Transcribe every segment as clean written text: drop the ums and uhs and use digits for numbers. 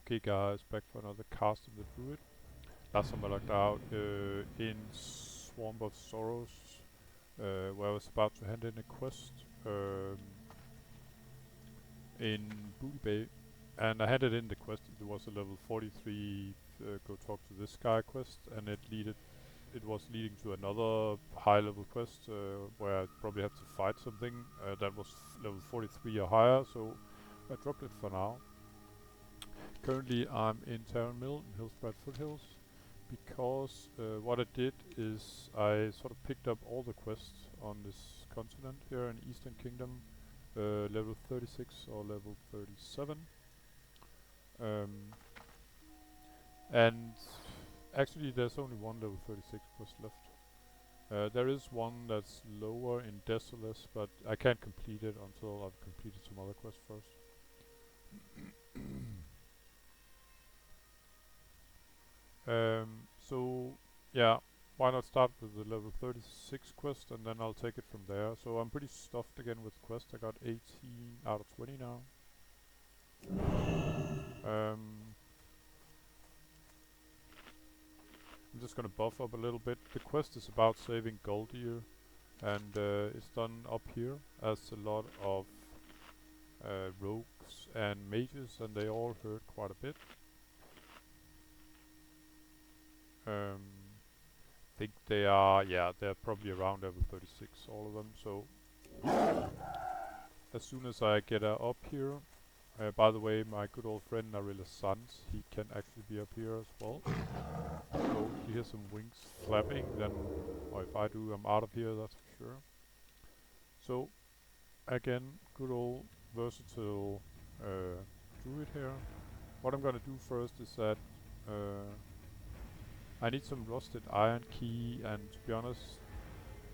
Okay guys, back for another cast of the druid. Last time I logged out in Swamp of Sorrows, where I was about to hand in a quest in Booty Bay, and I handed in the quest. It was a level 43 go talk to this guy quest, and it was leading to another high level quest where I probably have to fight something that was level 43 or higher, so I dropped it for now. Currently I'm in Terran Mill in Hillsbrad Foothills because what I did is I sort of picked up all the quests on this continent here in Eastern Kingdom, level 36 or level 37. And actually there's only one level 36 quest left. There is one that's lower in Desolus, but I can't complete it until I've completed some other quests first. So yeah, why not start with the level 36 quest and then I'll take it from there. So I'm pretty stuffed again with quests. I got 18 out of 20 now. I'm just gonna buff up a little bit. The quest is about saving Goldier, and it's done up here as a lot of rogues and mages, and they all hurt quite a bit. Think they are, yeah, they're probably around level 36, all of them. So as soon as I get up here, by the way, my good old friend Narilla's sons, he can actually be up here as well. So if you hear some wings flapping, then, or if I do, I'm out of here, that's for sure. So again, good old versatile druid here. What I'm gonna do first is that I need some rusted iron key, and to be honest,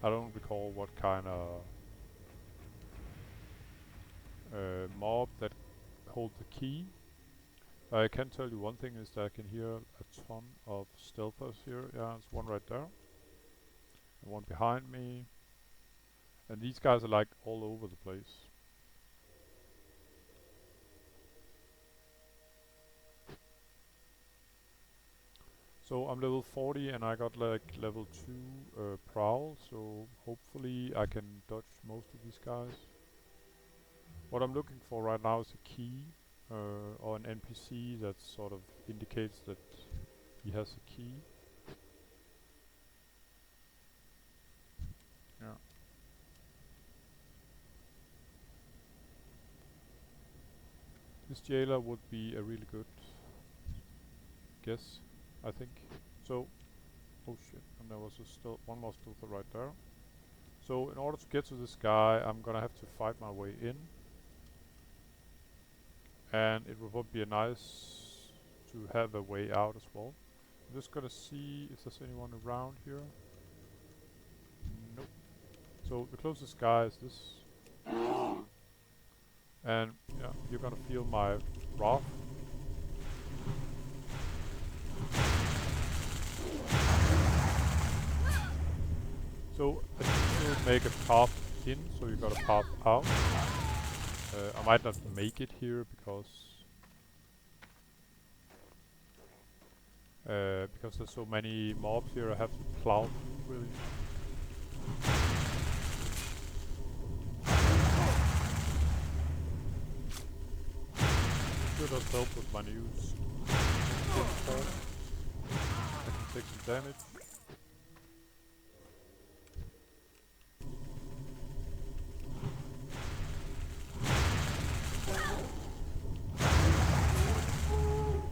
I don't recall what kind of mob that hold the key. I can tell you one thing is that I can hear a ton of stealthers here. Yeah, there's one right there. And one behind me. And these guys are like all over the place. So I'm level 40 and I got like level 2 prowl, so hopefully I can dodge most of these guys. What I'm looking for right now is a key or an NPC that sort of indicates that he has a key. Yeah. This jailer would be a really good guess, I think. So, oh shit, and there was one more stealther right there. So in order to get to this guy, I'm gonna have to fight my way in. And it would be nice to have a way out as well. I'm just gonna see if there's anyone around here. Nope. So the closest guy is this. And yeah, you're gonna feel my wrath. So I should make a path in, so you got a path out. I might not make it here because there's so many mobs here. I have to plow through really. Sure does help with my news. I can take some damage.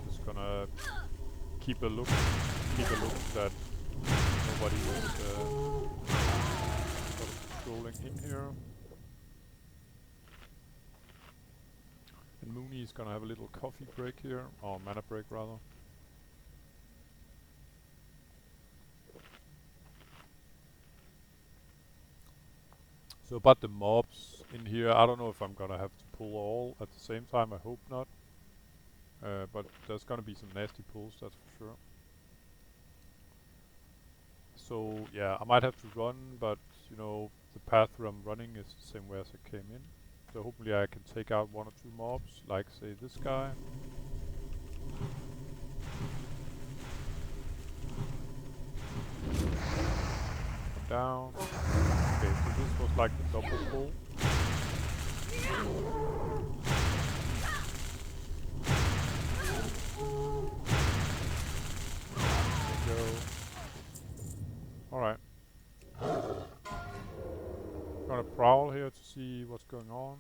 Just gonna keep a look that nobody is sort of patrolling in here. And Mooney is gonna have a little coffee break here, or mana break rather. So about the mobs in here, I don't know if I'm gonna have to pull all at the same time, I hope not. But there's gonna be some nasty pulls, that's for sure. So yeah, I might have to run, but you know, the path where I'm running is the same way as I came in. So hopefully I can take out one or two mobs, like say this guy. down. Okay, so this was like the double pull. Bingo. Alright. Gonna prowl here to see what's going on.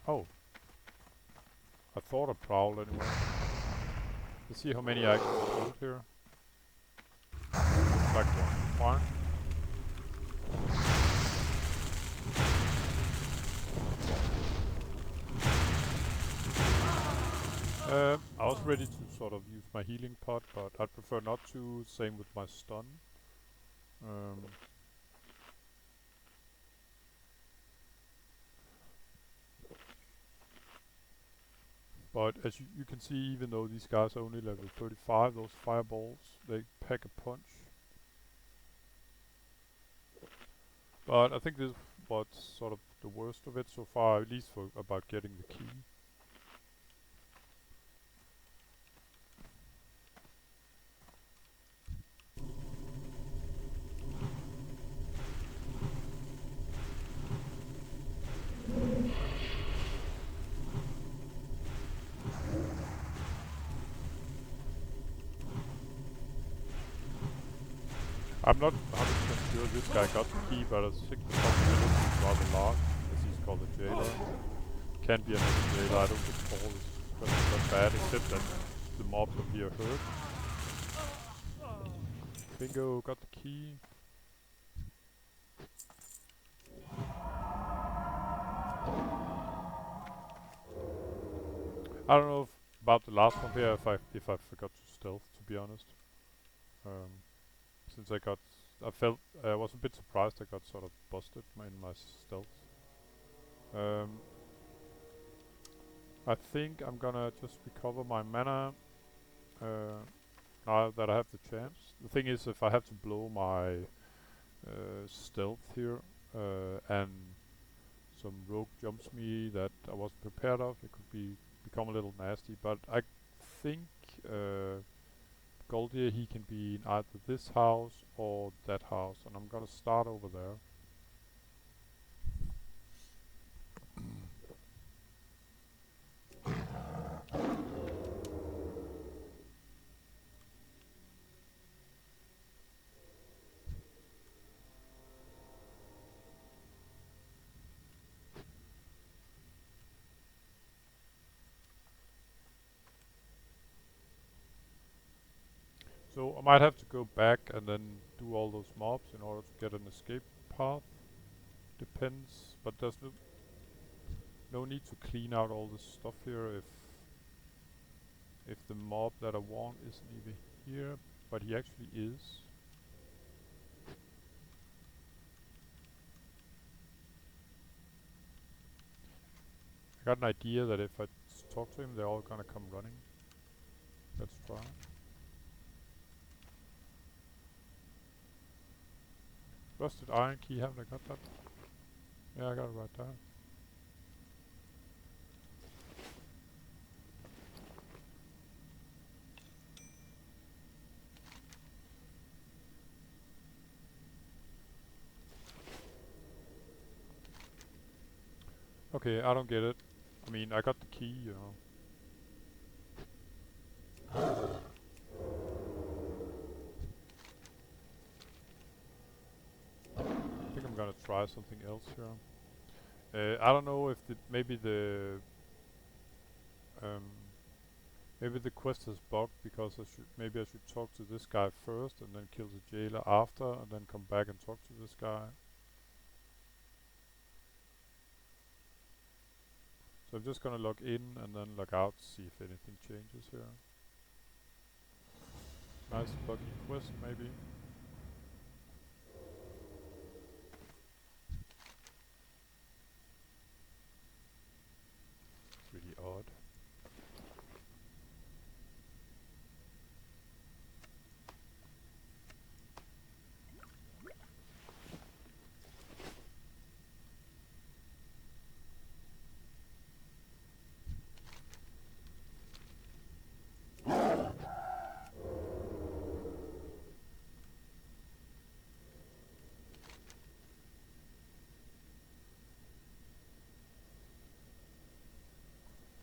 Oh. I thought I prowled anyway. Let's see how many I can shoot here. Looks like one. Fine. I was ready to sort of use my healing pot, but I'd prefer not to. Same with my stun. But as you can see, even though these guys are only level 35, those fireballs, they pack a punch. But I think this is what's sort of the worst of it so far, at least for about getting the key. I'm not 100% sure this guy got the key, but I think the possibility is rather large, as he's called a jailer. Can be another jailer, I don't recall this that bad, except that the mobs up here hurt. Bingo, got the key. I don't know about the last one here, if I forgot to stealth, to be honest. Since I was a bit surprised I got sort of busted in my stealth. I think I'm gonna just recover my mana now that I have the chance. The thing is, if I have to blow my stealth here and some rogue jumps me that I wasn't prepared of, it could become a little nasty. But I think Goldier, he can be in either this house or that house, and I'm gonna start over there. So I might have to go back and then do all those mobs in order to get an escape path. Depends, but there's no need to clean out all this stuff here if the mob that I want isn't even here, but he actually is. I got an idea that if I talk to him, they're all gonna come running. Let's try. Rusted iron key, haven't I got that? Yeah, I got it right there. Okay, I don't get it. I mean, I got the key, you know. I think I'm gonna try something else here. I don't know if maybe the quest is bugged because maybe I should talk to this guy first and then kill the jailer after and then come back and talk to this guy. So I'm just gonna log in and then log out to see if anything changes here. Nice buggy quest maybe. It's really odd.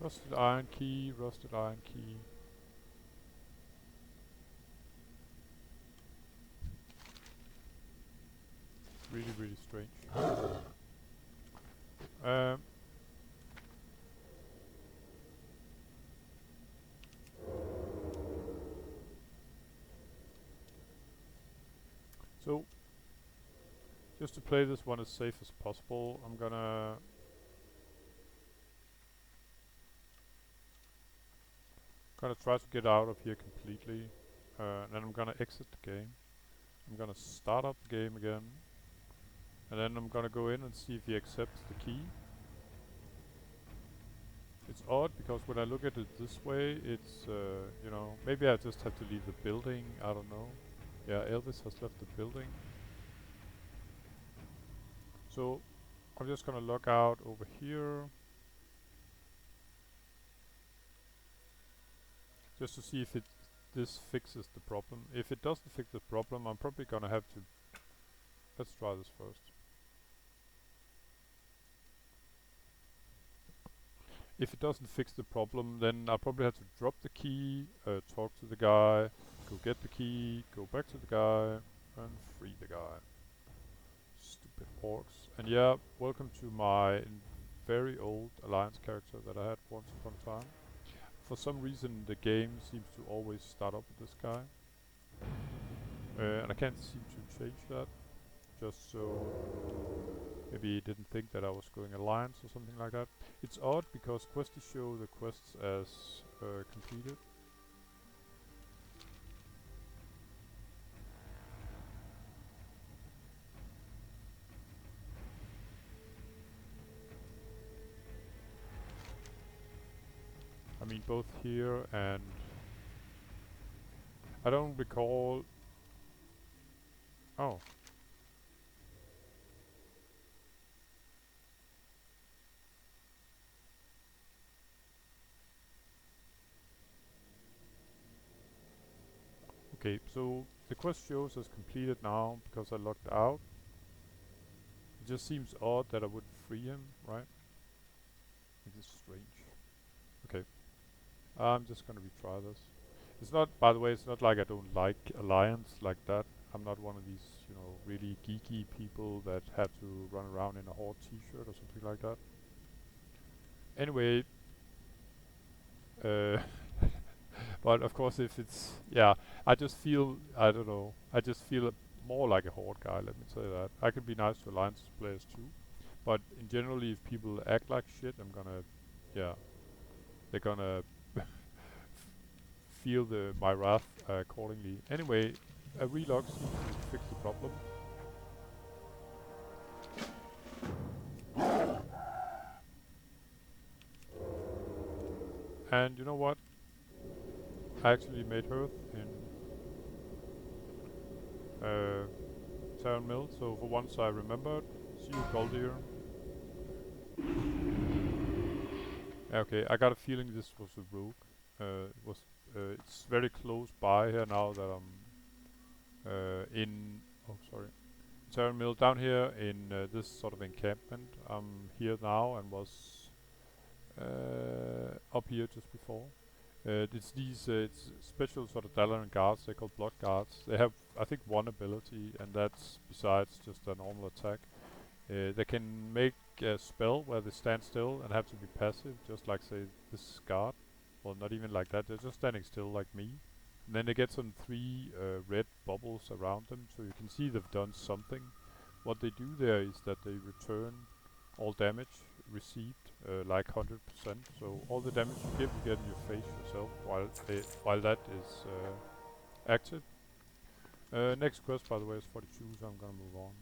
Rusted iron key, rusted iron key. Really, really strange. Um, so, just to play this one as safe as possible, I'm gonna try to get out of here completely, and then I'm gonna exit the game. I'm gonna start up the game again, and then I'm gonna go in and see if he accepts the key. It's odd because when I look at it this way, it's you know, maybe I just have to leave the building. I don't know. Yeah, Elvis has left the building. So I'm just gonna log out over here, just to see if this fixes the problem. If it doesn't fix the problem, I'm probably gonna have to. Let's try this first. If it doesn't fix the problem, then I'll probably have to drop the key, talk to the guy, go get the key, go back to the guy, and free the guy. Stupid orcs. And yeah, welcome to my very old Alliance character that I had once upon a time. For some reason the game seems to always start up with this guy. And I can't seem to change that. Just so maybe he didn't think that I was going Alliance or something like that. It's odd because quests show the quests as completed. I mean both here and I don't recall. Oh. Okay, so the quest shows as completed now because I logged out. It just seems odd that I would free him, right? It is strange. Okay, I'm just gonna retry this. It's not, by the way, it's not like I don't like Alliance like that. I'm not one of these, you know, really geeky people that have to run around in a Horde t-shirt or something like that. Anyway, but of course if it's, yeah, I just feel, I don't know, I just feel more like a Horde guy, let me say that. I can be nice to Alliance players too, but in generally if people act like shit, I'm gonna, yeah, they're gonna feel my wrath accordingly. Anyway, a relog seems to fix the problem. And you know what? I actually made Hearth in Town Mill, so for once I remembered. See you, Goldier. Okay, I got a feeling this was a rogue. It's very close by here now that I'm in. Oh, sorry. Town Mill down here in this sort of encampment. I'm here now and was up here just before. It's these it's special sort of Dalaran guards. They're called blood guards. They have, I think, one ability, and that's besides just a normal attack. They can make a spell where they stand still and have to be passive, just like say this guard. Well, not even like that. They're just standing still like me. And then they get some 3 red bubbles around them, so you can see they've done something. What they do there is that they return all damage received, like 100%. So all the damage you get in your face yourself while that is active. Next quest, by the way, is 42, so I'm gonna move on.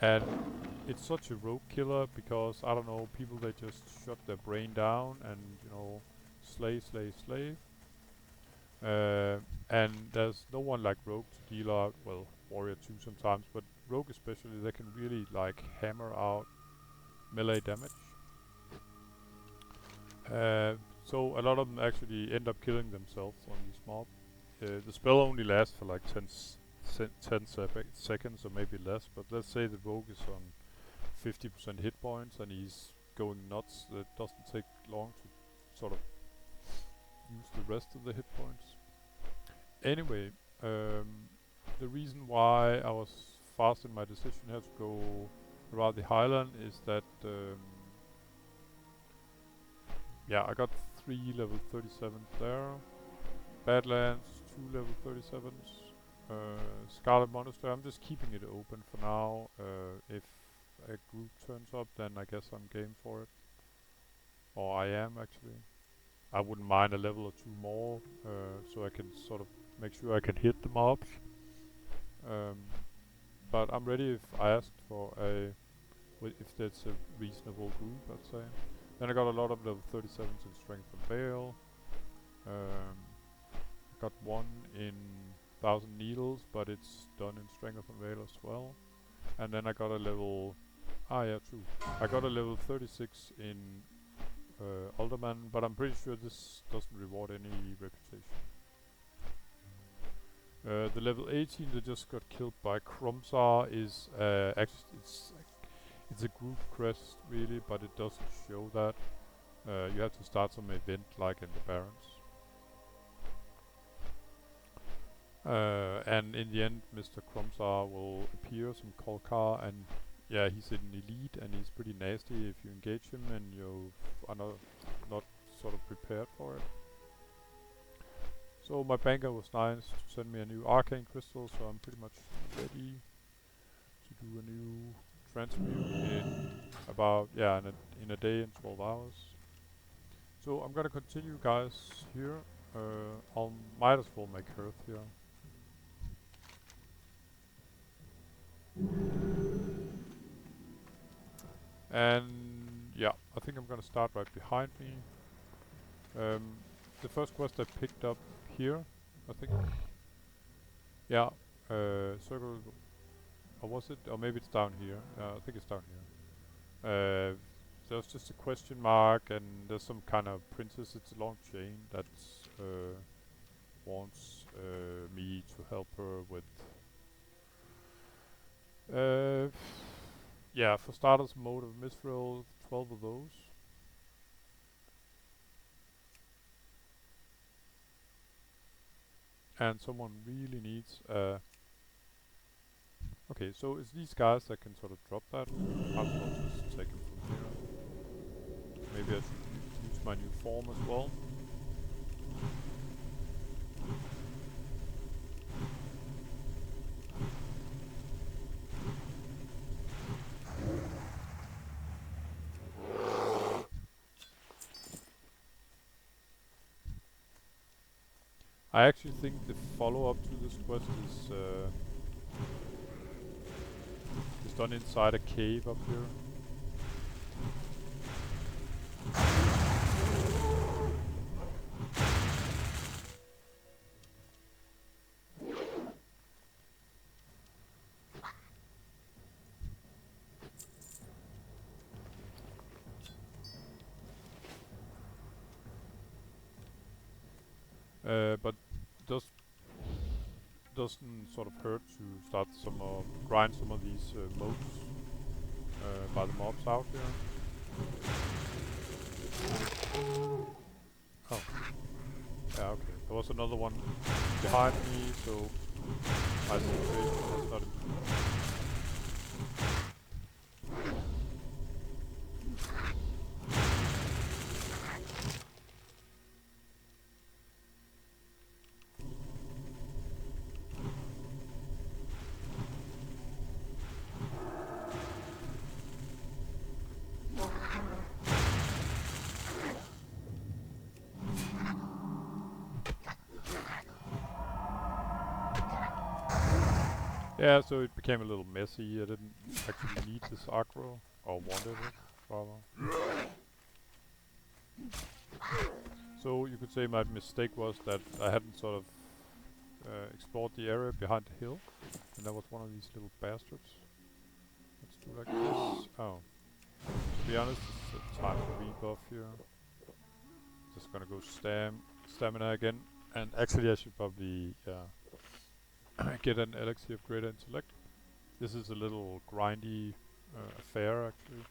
And it's such a rogue killer because I don't know, people they just shut their brain down and you know, slay. And there's no one like rogue to deal out, well, warrior too sometimes, but rogue especially, they can really like hammer out melee damage. So a lot of them actually end up killing themselves on these mobs. The spell only lasts for like 10 seconds or maybe less, but let's say the rogue is on 50% hit points and he's going nuts. It doesn't take long to sort of use the rest of the hit points. Anyway, the reason why I was fast in my decision here to go around the Highland is that yeah, I got 3 level 37s there. Badlands, 2 level 37s. Scarlet Monastery, I'm just keeping it open for now. If a group turns up, then I guess I'm game for it. Or I am actually. I wouldn't mind a level or 2 more, so I can sort of make sure I can hit the mobs. But I'm ready if I asked for if that's a reasonable group, I'd say. Then I got a lot of level 37s in Strength and Veil. Got 1 in 1000 Needles, but it's done in Strength and Veil as well. And then I got a level... true. I got a level 36 in Alderman, but I'm pretty sure this doesn't reward any reputation. The level 18 that just got killed by Krumzar is actually it's a group crest really, but it doesn't show that. You have to start some event like in the Barrens. And in the end, Mr. Krumzar will appear, some Kolkar, and yeah, he's an elite and he's pretty nasty if you engage him and you are not sort of prepared for it. So my banker was nice to send me a new arcane crystal, so I'm pretty much ready to do a new transmute in about in a day and 12 hours. So I'm gonna continue, guys, here. I might as well make Earth here. And yeah, I think I'm gonna start right behind me. The first quest I picked up here, I think. Yeah, circle. Or was it? Or maybe it's down here. I think it's down here. There's just a question mark, and there's some kind of princess. It's a long chain that wants me to help her with. Yeah, for starters, mode of Mithril, 12 of those. And someone really needs okay, so it's these guys that can sort of drop that. I'll just take them from here. Maybe I should use my new form as well. I actually think the follow-up to this quest is done inside a cave up here. But doesn't sort of hurt to start some grind some of these modes by the mobs out here. Oh, yeah, okay. There was another one behind me, so my situation was not improved. Yeah, so it became a little messy. I didn't actually need this aggro, or wanted it, rather. So you could say my mistake was that I hadn't sort of explored the area behind the hill, and that was one of these little bastards. Let's do like this. Oh. To be honest, it's a time for rebuff here. Just gonna go stamina again, and actually I should probably, get an elixir of greater intellect. This is a little grindy affair actually.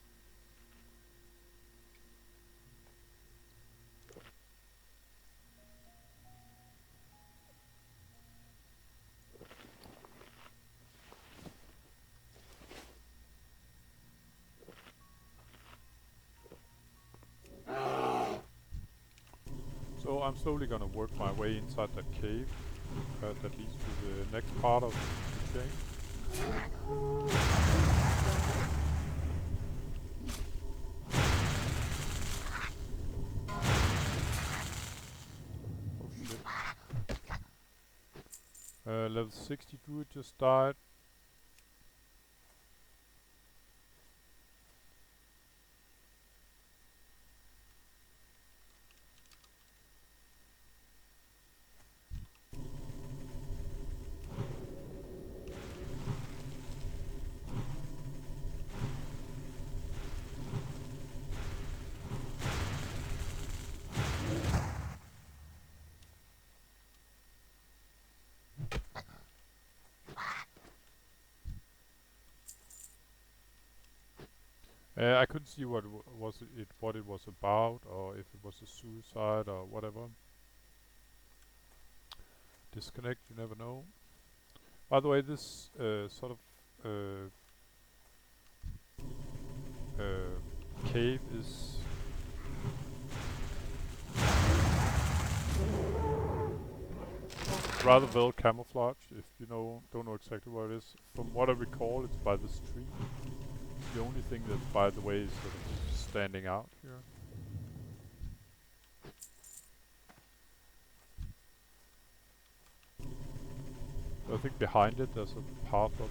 So I'm slowly gonna work my way inside that cave that leads to the next part of the chain. Oh shit. Level 60 druid just died. I couldn't see what what it was about, or if it was a suicide or whatever. Disconnect, you never know. By the way, this sort of cave is rather well camouflaged. If you don't know exactly what it is, from what I recall, it's by this tree. It's the only thing that, by the way, is sort of standing out here. So I think behind it there's a path up,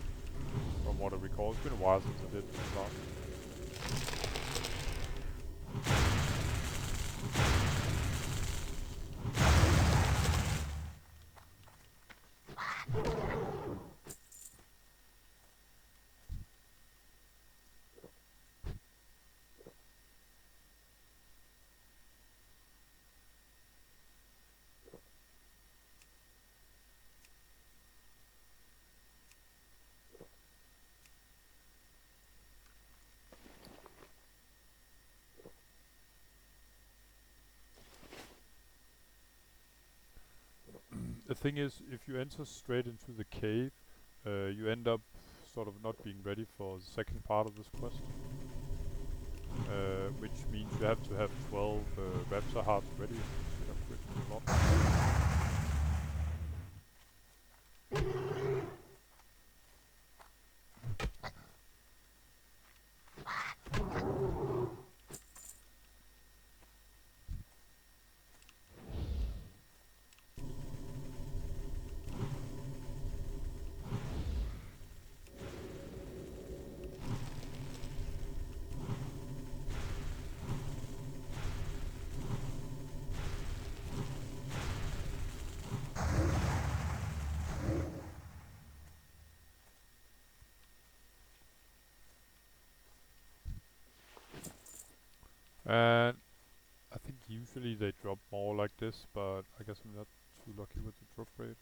from what I recall. It's been a while since I did this last. The thing is, if you enter straight into the cave, you end up sort of not being ready for the second part of this quest. Which means you have to have 12 raptor hearts ready. You have written a lot. And I think usually they drop more like this, but I guess I'm not too lucky with the drop rate.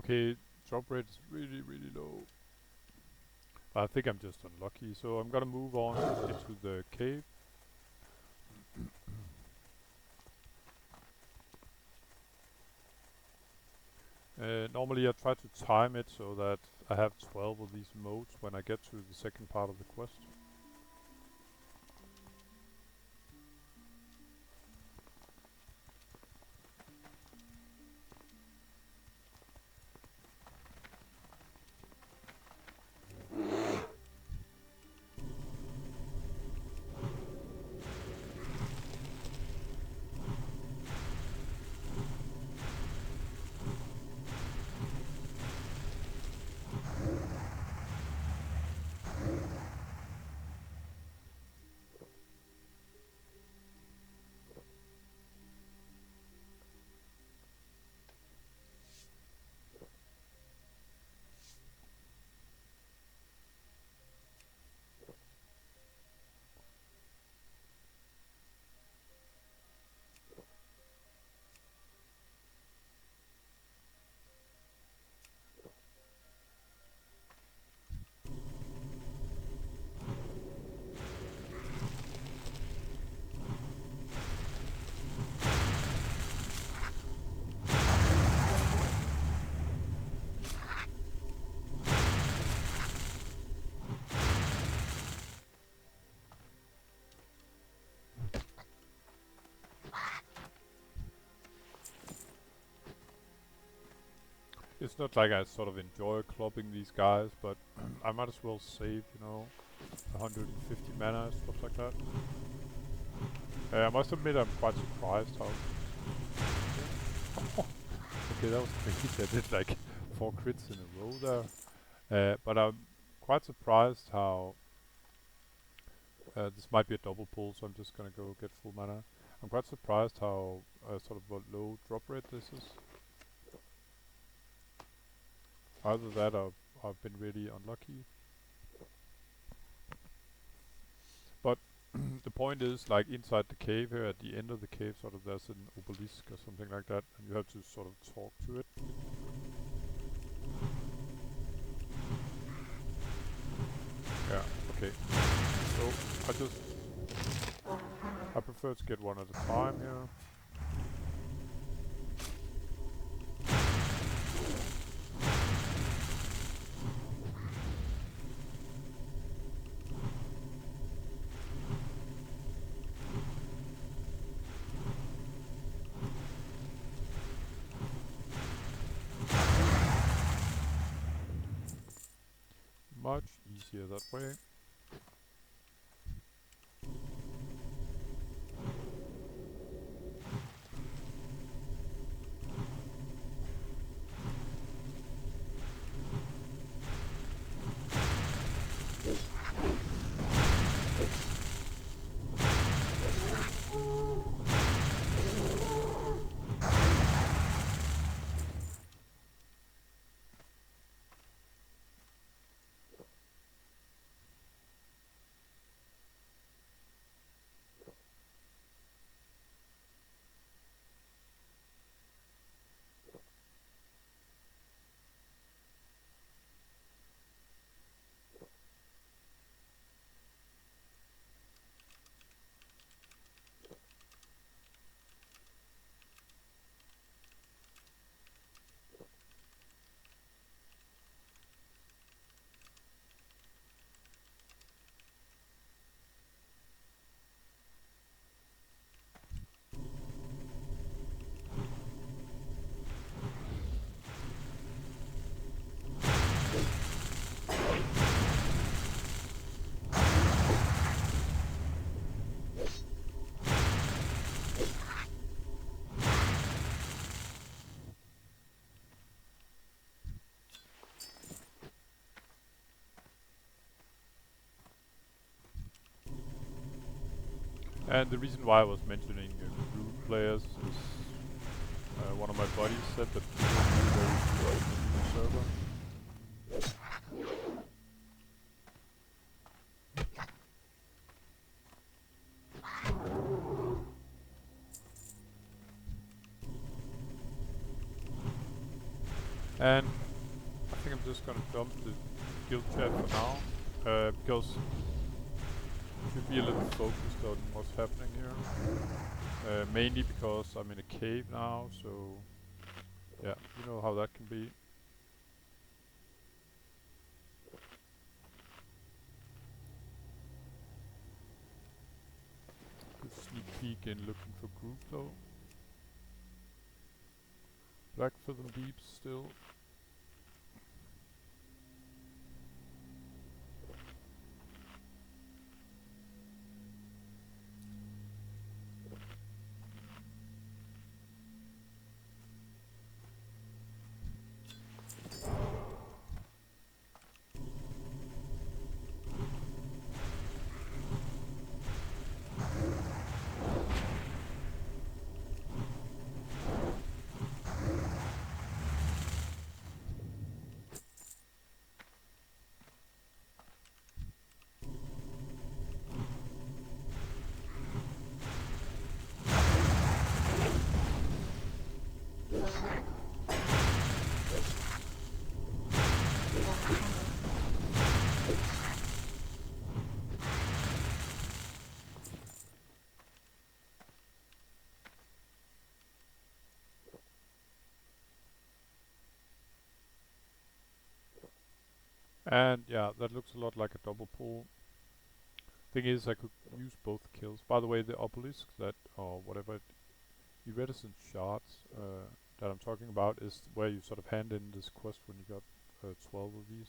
Okay, drop rate is really, really low. I think I'm just unlucky, so I'm gonna move on into the cave. Normally I try to time it so that I have 12 of these modes when I get to the second part of the quest. It's not like I sort of enjoy clubbing these guys, but I might as well save, you know, 150 mana, stuff like that. I must admit I'm quite surprised how... Okay, that was crazy. I did like 4 crits in a row there. But I'm quite surprised how... this might be a double pull, so I'm just gonna go get full mana. I'm quite surprised how sort of a low drop rate this is. Either that or I've been really unlucky. But the point is, like inside the cave here, at the end of the cave, sort of there's an obelisk or something like that, and you have to sort of talk to it. Yeah, okay. So I prefer to get one at a time here. Much easier that way. And the reason why I was mentioning druid players is one of my buddies said that he was very good in the server. And I think I'm just gonna dump the guild chat for now, because should be a little focused on what's happening here. Mainly because I'm in a cave now, so yeah, you know how that can be. Good sneak peek in looking for group though. Blackfoot and deep still. And yeah, that looks a lot like a double pull. Thing is, I could use both kills. By the way, the obelisk that, or whatever, iridescent shards that I'm talking about is where you sort of hand in this quest when you got 12 of these.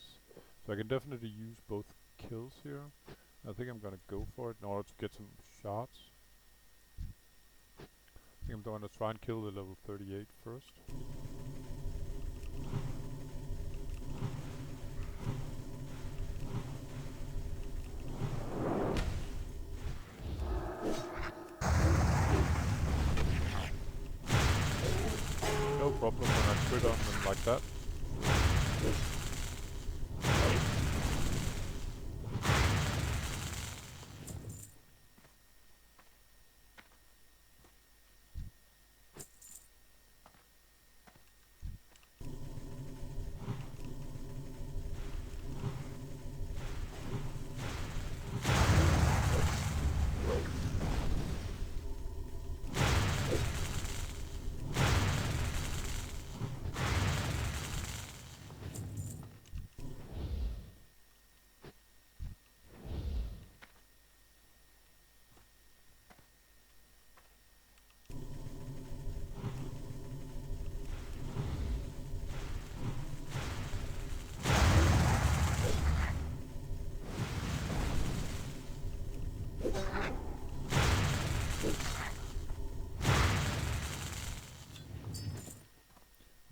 So I can definitely use both kills here. I think I'm gonna go for it in order to get some shards. I think I'm going to try and kill the level 38 first. No problem when I crit on them like that.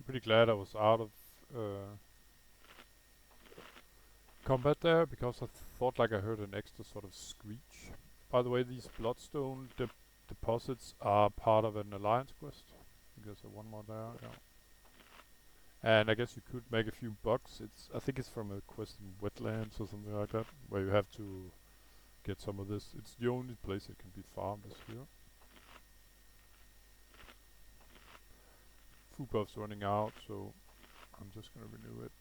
Pretty glad I was out of combat there, because I thought like I heard an extra sort of screech. By the way, these bloodstone deposits are part of an alliance quest. I think there's one more there, yeah. And I guess you could make a few bucks. I think it's from a quest in wetlands or something like that, where you have to get some of this. It's the only place it can be farmed is here. Food buff's running out, so I'm just gonna renew it.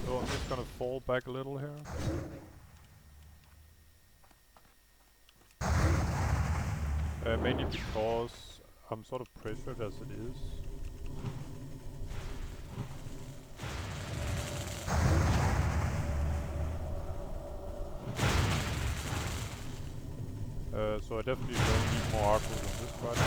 So I'm just gonna fall back a little here. Mainly because I'm sort of pressured as it is. So I definitely don't need more aggro than this right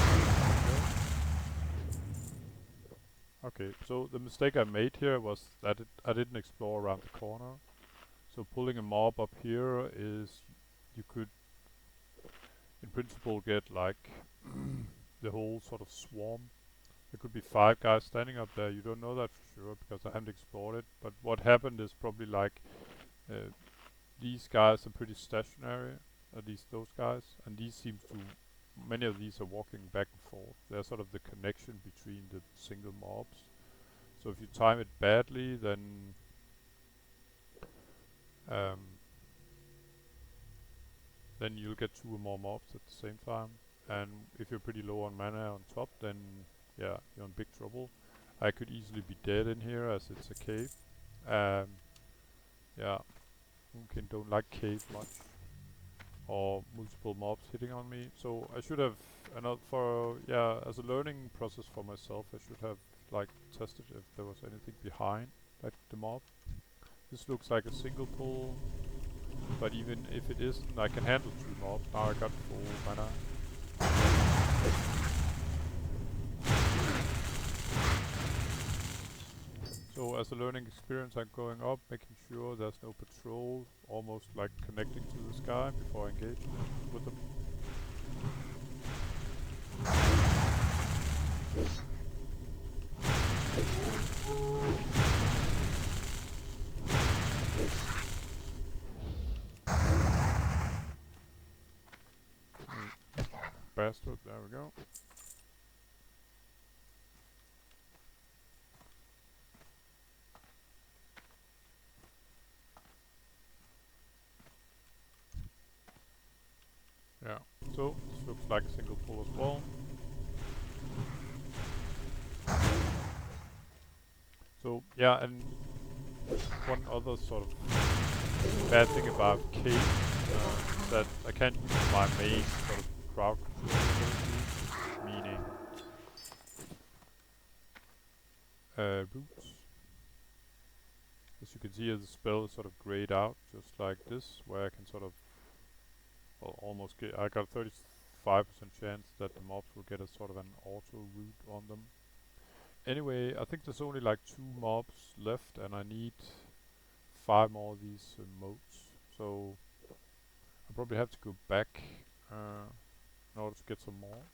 now. Okay, so the mistake I made here was that I didn't explore around the corner. So pulling a mob up here is, you could in principle get like the whole sort of swarm. There could be 5 guys standing up there. You don't know that for sure because I haven't explored it. But what happened is probably like these guys are pretty stationary, at least those guys, and these seems to, many of these are walking back and forth. They're sort of the connection between the single mobs. So if you time it badly, um, then you'll get 2 or more mobs at the same time. And if you're pretty low on mana on top, then yeah, you're in big trouble. I could easily be dead in here as it's a cave. Yeah, Moonkin don't like cave much, or multiple mobs hitting on me. So I should have, as a learning process for myself, I should have like tested if there was anything behind like the mob. This looks like a single pull, but even if it isn't, I can handle 2 mobs. Now I got full mana. So as a learning experience, I'm going up, making sure there's no patrol, almost like connecting to the sky before I engage with them. Bastard, there we go. Yeah, so this looks like a single pull as well. So yeah, and one other sort of bad thing about cave is that I can't use my main sort of crowd control ability, meaning roots. As you can see, the spell is sort of grayed out, just like this, where I can sort of, well, almost get, I got a 35% chance that the mobs will get a sort of an auto root on them. Anyway, I think there's only like 2 mobs left, and I need 5 more of these motes. So I probably have to go back in order to get some more.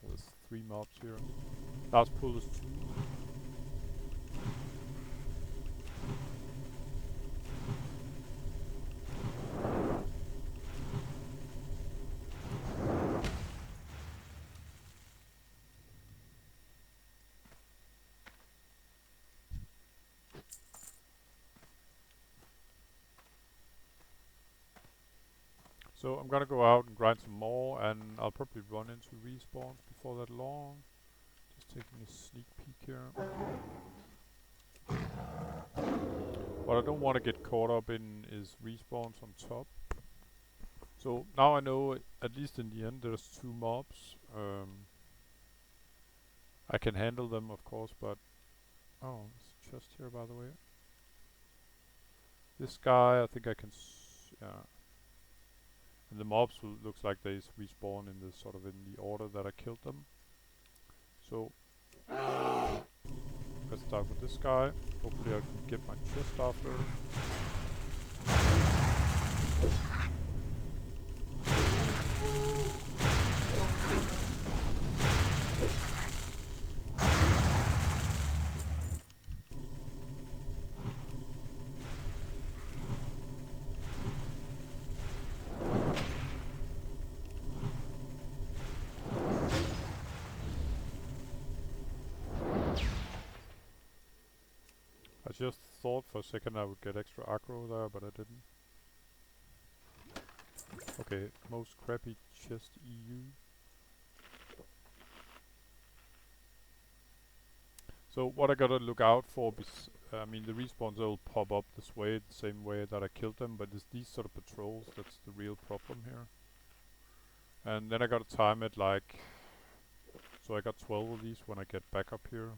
There's 3 mobs here. Last pull is 2. So I'm gonna go out and grind some more, and I'll probably run into respawns before that long. Just taking a sneak peek here. What I don't want to get caught up in is respawns on top. So now I know, at least in the end, there's 2 mobs. I can handle them, of course, but oh, there's a chest here, by the way. This guy, I think I can. Yeah. And the mobs looks like they respawn in the sort of in the order that I killed them. So let's start with this guy. Hopefully I can get my chest after. I just thought for a second I would get extra aggro there, but I didn't. Okay, most crappy chest EU. So what I gotta look out for, I mean the respawns will pop up this way, the same way that I killed them, but it's these sort of patrols that's the real problem here. And then I gotta time it like, so I got 12 of these when I get back up here.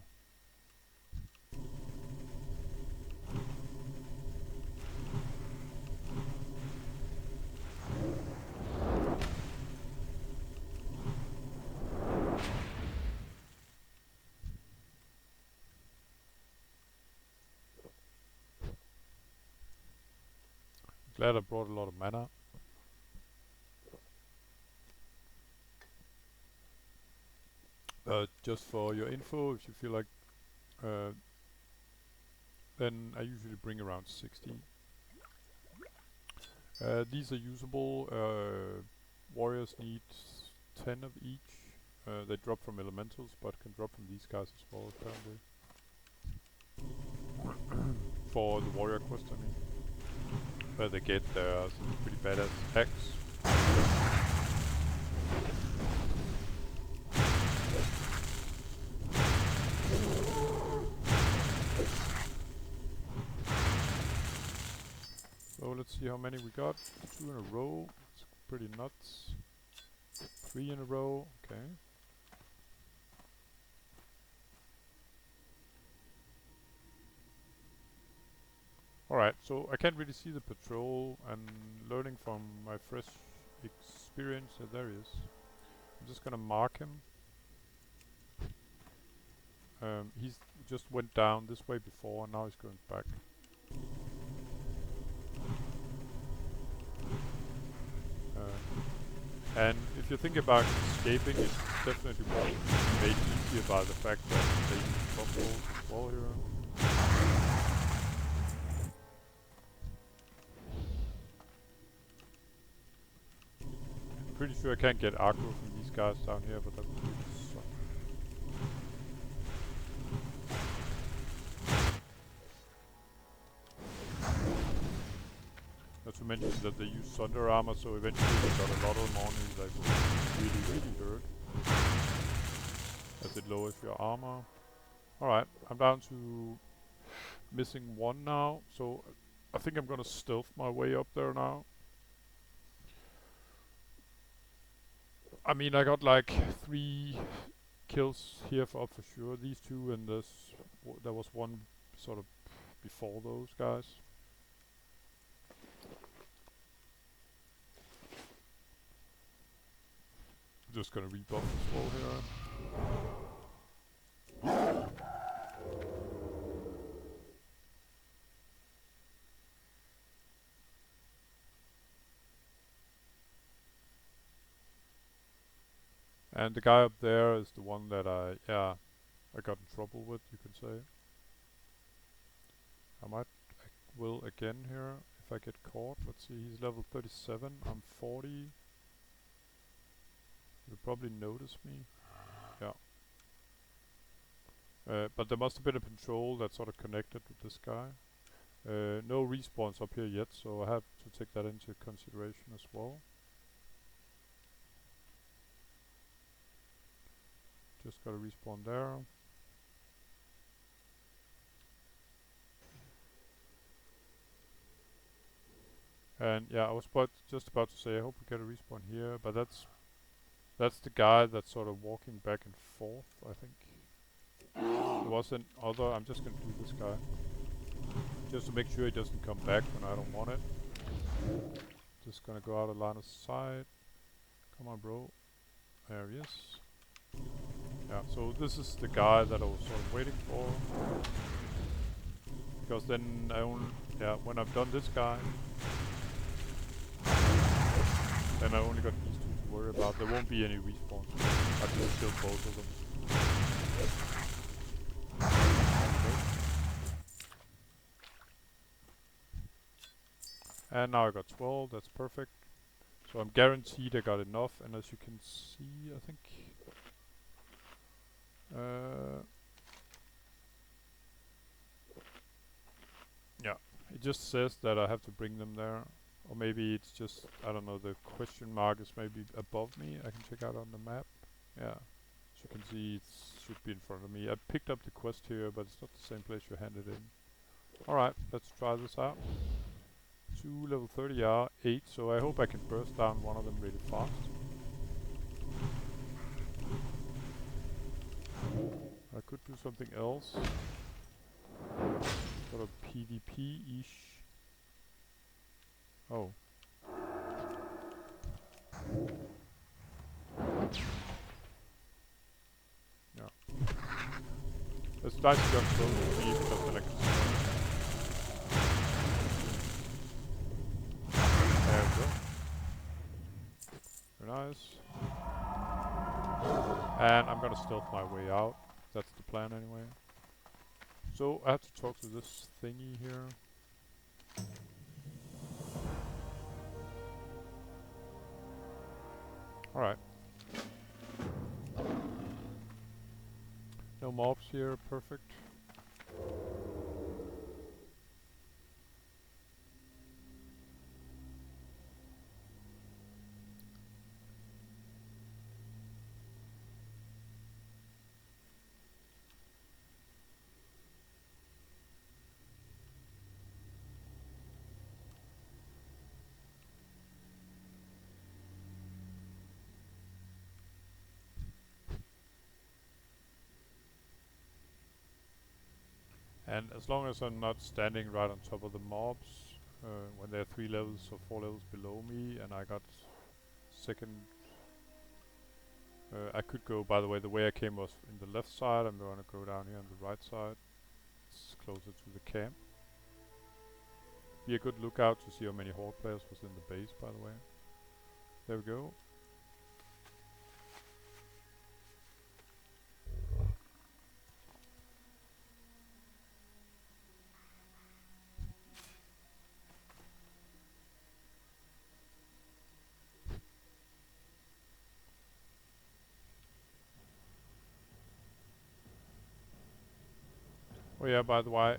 Glad I brought a lot of mana. Just for your info, if you feel like, then I usually bring around 60. These are usable. Warriors need 10 of each. They drop from elementals, but can drop from these guys as well, apparently. For the warrior quest, I mean. Where they get their pretty badass axe. So let's see how many we got. 2 in a row. It's pretty nuts. 3 in a row. Okay. Alright, so I can't really see the patrol, and learning from my fresh experience, there he is. I'm just gonna mark him. He's just went down this way before, and now he's going back. And if you think about escaping, it's definitely made easier by the fact that they use buffaloes as well here. Pretty sure I can't get aggro from these guys down here, but that would really suck. Not to mention that they use thunder armor, so eventually they got a lot of them on you, like really hurt. As it lowers your armor. Alright, I'm down to missing 1 now, so I think I'm gonna stealth my way up there now. I mean, I got like 3 kills here up for sure. These 2, and there was 1 sort of before those guys. Just gonna rebuff as well here. And the guy up there is the one that I got in trouble with, you can say. I will again here if I get caught. Let's see, he's level 37, I'm 40. He'll probably notice me. Yeah. But there must have been a patrol that sort of connected with this guy. No respawns up here yet, so I have to take that into consideration as well. Just got a respawn there. And yeah, I was just about to say I hope we get a respawn here, but that's the guy that's sort of walking back and forth, I think. There was an other, I'm just gonna do this guy. Just to make sure he doesn't come back when I don't want it. Just gonna go out of line of sight. Come on, bro. There he is. Yeah, so this is the guy that I was sort of waiting for. Because then when I've done this guy, then I only got these 2 to worry about. There won't be any respawns. I just killed both of them. And now I got 12, that's perfect. So I'm guaranteed I got enough, and as you can see, I think... yeah, it just says that I have to bring them there. Or maybe it's just, I don't know, the question mark is maybe above me. I can check out on the map. Yeah, as you can see, it should be in front of me. I picked up the quest here, but it's not the same place you handed in. Alright, let's try this out. 2 level 30 are 8, so I hope I can burst down one of them really fast. I could do something else. Sort of PvP-ish. Oh. Yeah. It's nice to get close to me because then I can see. gonna stealth my way out. That's the plan anyway. So I have to talk to this thingy here. Alright. No mobs here, perfect. And as long as I'm not standing right on top of the mobs, when they're 3 levels or 4 levels below me, and I got second... I could go, by the way I came was in the left side. I'm gonna go down here on the right side. It's closer to the camp. Be a good lookout to see how many Horde players was in the base, by the way. There we go. Oh yeah, by the way,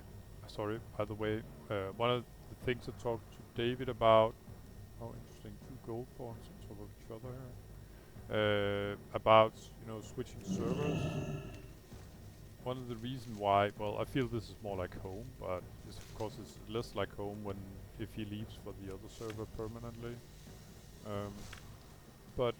one of the things I talked to David about, oh interesting, 2 gold thorns on top of each other here, about, switching servers. One of the reasons why, well, I feel this is more like home, but this of course is less like home if he leaves for the other server permanently. But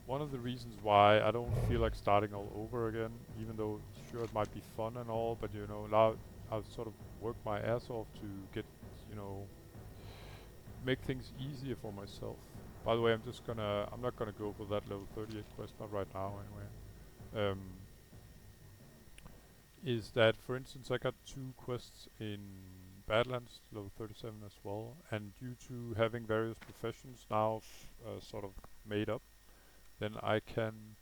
one of the reasons why I don't feel like starting all over again, even though sure it might be fun and all, but now I've sort of worked my ass off to get, make things easier for myself. By the way, I'm not gonna go for that level 38 quest, not right now anyway. Is that, for instance, I got 2 quests in Badlands, level 37 as well, and due to having various professions now sort of made up, then I can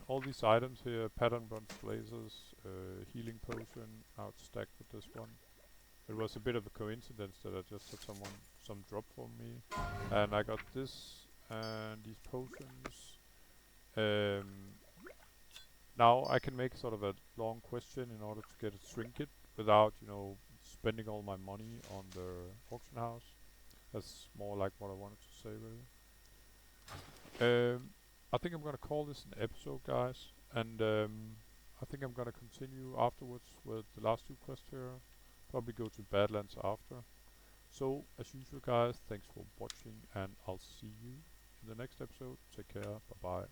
all these items here, pattern bronze blazers, healing potion, now it's stacked with this one. It was a bit of a coincidence that I just had some drop for me, and I got this and these potions. Now I can make sort of a long question in order to get a trinket without, spending all my money on the auction house. That's more like what I wanted to say, really. I think I'm gonna call this an episode, guys, and I think I'm gonna continue afterwards with the last 2 quests here. Probably go to Badlands after. So, as usual, guys, thanks for watching, and I'll see you in the next episode. Take care. Bye bye.